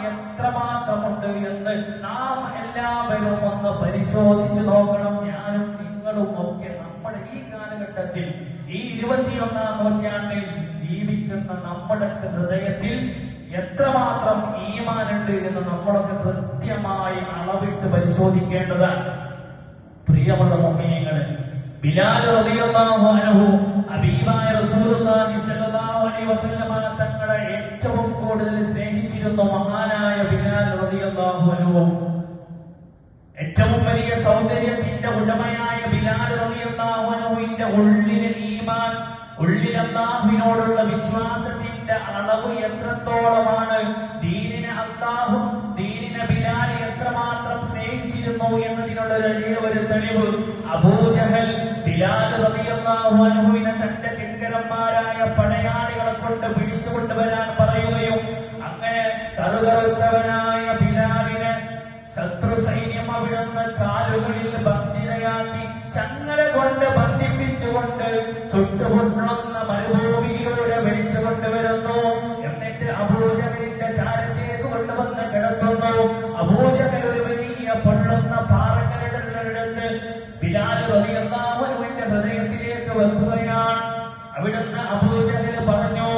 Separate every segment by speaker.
Speaker 1: എത്രമാത്രമുണ്ട് എന്ന് നാം എല്ലാവരും ഒന്ന് പരിശോധിച്ചു നോക്കണം. ഞാനും നിങ്ങളും ഒക്കെ നമ്മുടെ ഈ കാലഘട്ടത്തിൽ, ഈ 21ാം നൂറ്റാണ്ടിൽ ജീവിക്കുന്ന നമ്മുടെ ഹൃദയത്തിൽ എത്രമാത്രം ഈമാനുണ്ട് എന്ന് നമ്മളൊക്കെ കൃത്യമായി അളവിട്ട് പരിശോധിക്കേണ്ടതാണ്. പ്രിയമുള്ള മുഅ്മിനീങ്ങളെ, ബിലാൽ റളിയല്ലാഹു അൻഹു ഹബീബായ റസൂലുള്ളാഹി സ്വല്ലല്ലാഹു അലൈഹി വസല്ലമ തങ്ങളെ ഏറ്റവും കൂടുതൽ സ്നേഹിച്ചിരുന്ന മഹാനായ ബിലാൽ റളിയല്ലാഹു അൻഹു, ഏറ്റവും വലിയ സൗന്ദര്യത്തിന്റെ ഉടമയായ ബിലാൽ റളിയല്ലാഹു അൻഹുവിന്റെ ഉള്ളിലെ ഈമാൻ, ഉള്ളിൽ അല്ലാഹുവിനോടുള്ള വിശ്വാസത്തിന്റെ അളവ് എത്രത്തോളമാണ്, ദീനിനെ അല്ലാഹു ദീനിനെ ബിലാൽ എത്രമാത്രം സ്നേഹിച്ചിരുന്നു എന്നതിനുള്ള ഒരു തെളിവ് അബൂജഹൽ ബിലാൽ റളിയല്ലാഹു അൻഹുവിനെ തന്റെ കിങ്കരന്മാരായ പടയാളികളെ കൊണ്ട് പിടിച്ചുകൊണ്ടുവരാൻ പറയുകയും അങ്ങനെ കറുകറുത്തവനായ ബിലാലിനെ ശത്രു സൈന്യം അവിടുന്ന് കാലുകളിൽ ബന്ധിതയാക്കി ചങ്ങല കൊണ്ട് ബന്ധിപ്പിച്ചുകൊണ്ട് ചുട്ടുപൊട്ടുന്ന മരുഭൂമിയിലൂടെ വലിച്ചു കൊണ്ടുവരുന്നു. എന്നിട്ട് അബൂജഹലിന്റെ ചാരത്തേക്ക് കൊണ്ടുവന്ന് കിടത്തുന്നു. അബൂജഹൽ ഒരു വലിയ പൊള്ളുന്ന പാറക്കരടുത്ത് ബിലാൽ റളിയല്ലാഹു അൻഹുവിന്റെ ഹൃദയത്തിലേക്ക് വെക്കുകയാണ്. അവിടുന്ന് അബൂജഹൽ പറഞ്ഞു,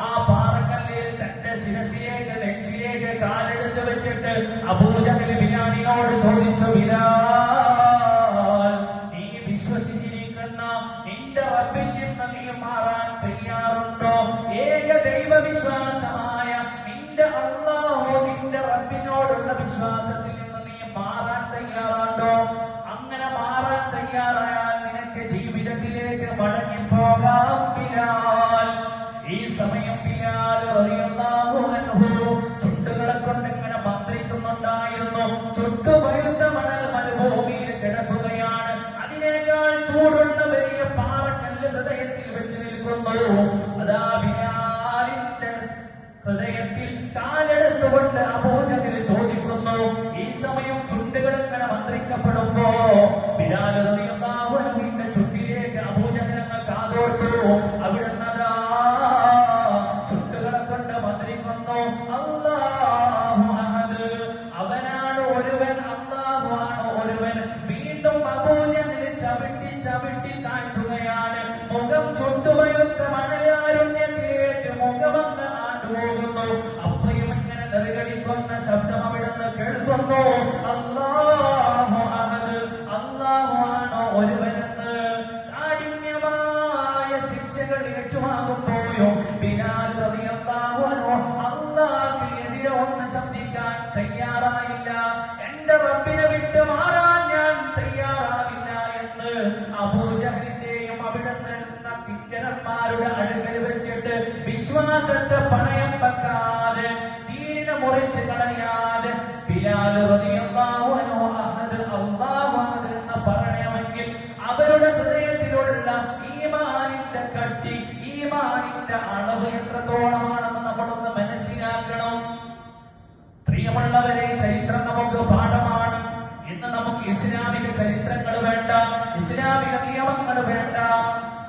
Speaker 1: ആ പാറക്കല്ലിൽ തന്റെ ശിരസിലേക്ക് നെഞ്ചിലേക്ക് കാലെടുത്ത് വെച്ചിട്ട് അബൂജഹൽ ബിലാലിനോട് ചോദിച്ചു, ബിലാൽ, നീ വിശ്വസിച്ചിരിക്കുന്ന നിന്റെ റബ്ബിൽ നിന്ന് നീ മാറാൻ തയ്യാറുണ്ടോ? ഏക ദൈവ വിശ്വാസമായ നിന്റെ അല്ലാഹു നിന്റെ റബ്ബിനോടുള്ള വിശ്വാസത്തിൽ നിന്ന് നീ മാറാൻ തയ്യാറുണ്ടോ? അങ്ങനെ മാറാൻ തയ്യാറായാൽ നിനക്ക് ജീവിതത്തിലേക്ക് മടങ്ങിപ്പോകാം ബിലാൽ. ഈ സമയം ബിലാൽ റളിയല്ലാഹു അൻഹു ചുണ്ടുകളെ കൊണ്ട് ഇങ്ങനെ മന്ത്രിക്കുന്നുണ്ടായിരുന്നു. ചുട്ടുപഴുത്ത മണൽ മരുഭൂമിയിൽ കിടക്കുകയാണ്. അതിനേക്കാൾ ചൂടുള്ള വലിയ പാറക്കല്ല് ഹൃദയത്തിൽ വെച്ച് നിൽക്കുന്നു. അതാ ബിലാലിന്റെ ഹൃദയത്തിൽ കാലെടുത്തുകൊണ്ട് അബൂജഹൽ ചോദിക്കുന്നു. ഈ സമയം ചുണ്ടുകൾ ഇങ്ങനെ മന്ത്രിക്കപ്പെടുമ്പോ ബിലാൽ റളിയല്ലാഹു അൻഹുവിന്റെ ചുണ്ടിലേക്ക് അബൂജഹൽ കാതോർത്തു. അവിടുന്ന് ചുണ്ടുകളെ കൊണ്ട് മന്ത്രിക്കുന്നു, അല്ലാഹു അഹദ്, അവനാണ് ഒരുവൻ, അല്ലാഹു ആണ് ഒരുവൻ. വീണ്ടും അബൂജഹൽ ചവിട്ടി ചവിട്ടി താഴ്ത്തുകയാണ്. മുഖം ചുട്ടുപഴുത്ത മണലാരുണ്യത്തിലേക്ക് മുഖമെന്ന് ആണ്ടുപോകുന്നു. അപ്പയും ഇങ്ങനെ നെറുകടിക്കുന്ന ശബ്ദം അവിടുന്ന് കേൾക്കുന്നു, അല്ലാഹു അഹദ്, അല്ലാഹു ആണ് ഒരുവനെന്ന്. കാഠിന്യമായ ശിക്ഷകൾ ഏറ്റുവാങ്ങുമ്പോഴും ബിലാൽ റളിയല്ലാഹു അൻഹു അല്ലാഹുവിനെതിരെ ഒന്ന് ശബ്ദിക്കാൻ തയ്യാറായില്ല. എന്റെ റബ്ബിനെ വിട്ട് മാറാൻ ഞാൻ തയ്യാറാവില്ല എന്ന് അബൂജഹലിന്റെയും അവിടുന്ന് കിങ്കരന്മാരുടെ അടുക്കൽ വെച്ചിട്ട് വിശ്വാസത്തെ പണയം വെക്കാതെ, ദീനിനെ മുറിച്ച് കളയാതെ ബിലാൽ റളിയല്ലാഹു അൻഹു അഹദ്, അല്ലാഹു അഹദ് എന്ന് പറയണമെങ്കിൽ അവരുടെ ഹൃദയത്തിലുള്ള ഈമാനിന്റെ കട്ടി, ഈമാനിന്റെ അളവ് എത്രത്തോളമാണെന്ന് നമ്മളൊന്ന് മനസ്സിലാക്കണം. പ്രിയമുള്ളവരെ, ചരിത്രം നമുക്ക് പാഠമാണ്. ഇന്ന് നമുക്ക് ഇസ്ലാമിക ചരിത്രങ്ങൾ വേണ്ട, ഇസ്ലാമിക നിയമങ്ങൾ വേണ്ട.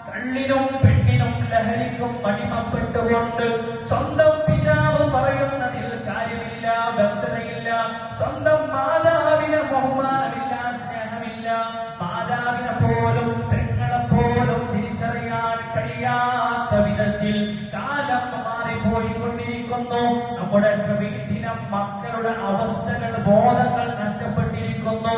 Speaker 1: കള്ളിനും പെണ്ണിനും ലഹരിക്കും അടിമപ്പെട്ടുകൊണ്ട് സ്വന്തം പിതാവ് പറയുന്നതിൽ കാര്യമില്ല, വ്യക്തതയില്ല. സ്വന്തം മാതാവിന് ബഹുമാനമില്ല, സ്നേഹമില്ല. മാതാവിനെ പോലും പെങ്ങളെ പോലും തിരിച്ചറിയാൻ കഴിയാത്ത വിധത്തിൽ കാലം മാറിപ്പോയിക്കൊണ്ടിരിക്കുന്നു. നമ്മുടെ വീട്ടിലെ മക്കളുടെ അവസ്ഥകൾ, ബോധങ്ങൾ നഷ്ടപ്പെട്ടിരിക്കുന്നു.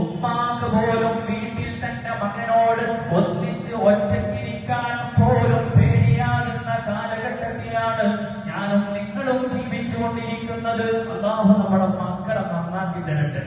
Speaker 1: ഉമ്മാക്ക് പോലും വീട്ടിൽ തന്റെ മകനോട് ഒന്നിച്ച് ഒറ്റയ്ക്കിരിക്കാൻ പോലും പേടിയാകുന്ന കാലഘട്ടത്തിലാണ് ഞാനും നിങ്ങളും ജീവിച്ചുകൊണ്ടിരിക്കുന്നത്. അല്ലാഹു നമ്മുടെ മക്കളെ നന്നാക്കി തരട്ടെ.